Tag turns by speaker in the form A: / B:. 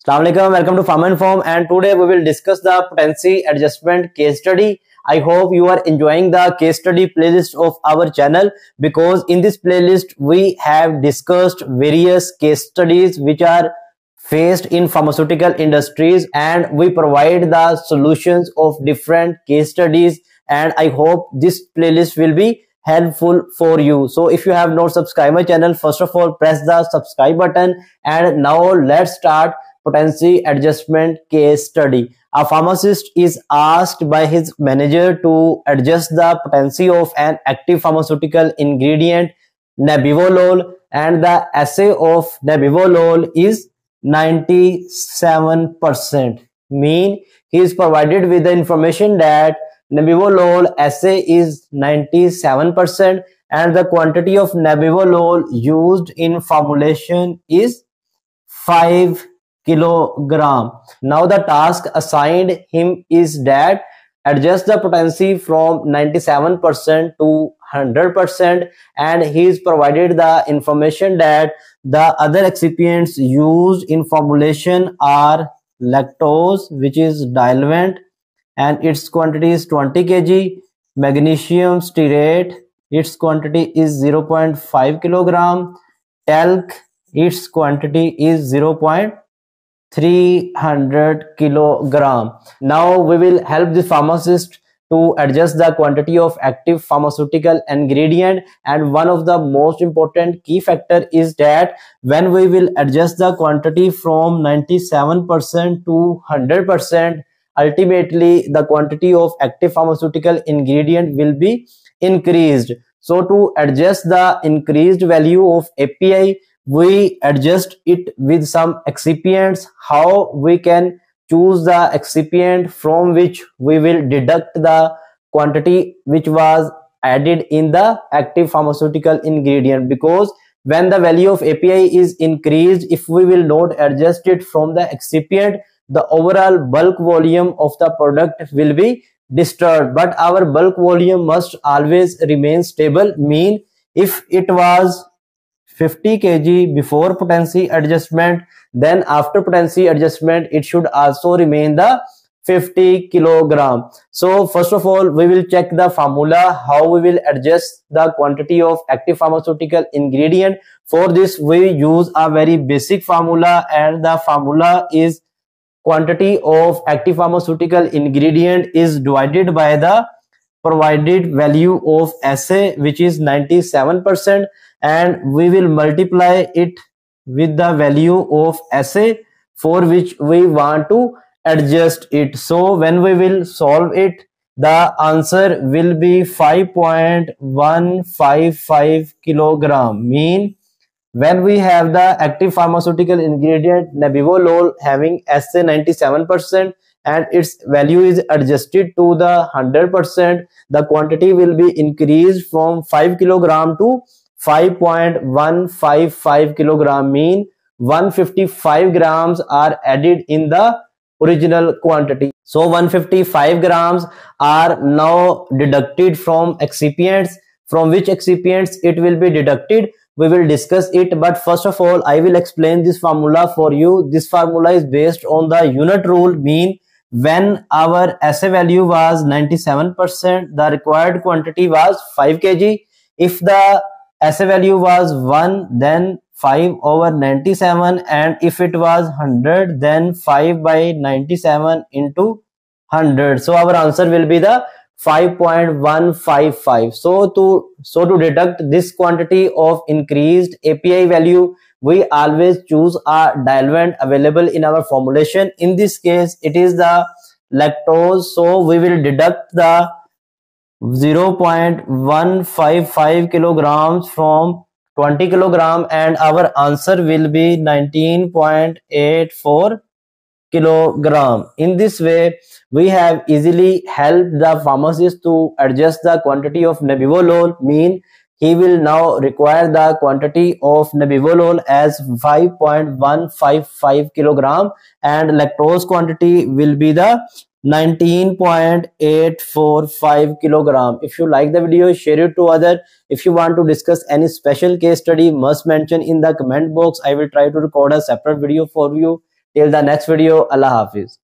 A: Assalamualaikum, welcome to Farm and Form, and today we will discuss the potency adjustment case study. I hope you are enjoying the case study playlist of our channel, because in this playlist we have discussed various case studies which are faced in pharmaceutical industries, and we provide the solutions of different case studies, and I hope this playlist will be helpful for you. So if you have not subscribed my channel, first of all press the subscribe button, and now let's start potency adjustment case study. A pharmacist is asked by his manager to adjust the potency of an active pharmaceutical ingredient nebivolol, and the assay of nebivolol is 97%. Mean he is provided with the information that nebivolol assay is 97% and the quantity of nebivolol used in formulation is 5 kilogram. Now the task assigned him is that adjust the potency from 97% to 100%, and he is provided the information that the other excipients used in formulation are lactose, which is diluent, and its quantity is 20 kg, magnesium stearate, its quantity is 0.5 kilogram, talc, its quantity is 0.300 kilogram. Now we will help the pharmacist to adjust the quantity of active pharmaceutical ingredient, and one of the most important key factor is that when we will adjust the quantity from 97% to 100%, ultimately the quantity of active pharmaceutical ingredient will be increased. So to adjust the increased value of API, we adjust it with some excipients. How we can choose the excipient from which we will deduct the quantity which was added in the active pharmaceutical ingredient, because when the value of API is increased, if we will not adjust it from the excipient, the overall bulk volume of the product will be disturbed. But our bulk volume must always remain stable. Mean if it was 50 kg before potency adjustment, then after potency adjustment it should also remain the 50 kilogram. So first of all we will check the formula how we will adjust the quantity of active pharmaceutical ingredient. For this we use a very basic formula, and the formula is quantity of active pharmaceutical ingredient is divided by the provided value of assay, which is 97%, and we will multiply it with the value of assay for which we want to adjust it. So when we will solve it, the answer will be 5.155 kilogram. Mean when we have the active pharmaceutical ingredient nebivolol having assay 97% and its value is adjusted to the 100%, the quantity will be increased from 5 kilogram to 5.155 kilogram. Mean 155 grams are added in the original quantity. So 155 grams are now deducted from excipients. From which excipients it will be deducted, we will discuss it, but first of all I will explain this formula for you. This formula is based on the unit rule. Mean when our assay value was 97%, the required quantity was 5 kg. If the assay value was 1, then 5 over 97, and if it was 100, then 5 by 97 into 100. So our answer will be the 5.155. So to deduct this quantity of increased API value, we always choose a diluent available in our formulation. In this case it is the lactose, so we will deduct the 0.155 kilograms from 20 kilogram, and our answer will be 19.84 kilogram. In this way we have easily helped the pharmacist to adjust the quantity of nebivolol. Mean he will now require the quantity of nebivolol as 5.155 kilogram, and lactose quantity will be the 19.845 kilogram. If you like the video, share it to others. If you want to discuss any special case study, must mention in the comment box. I will try to record a separate video for you. Till the next video, Allah Hafiz.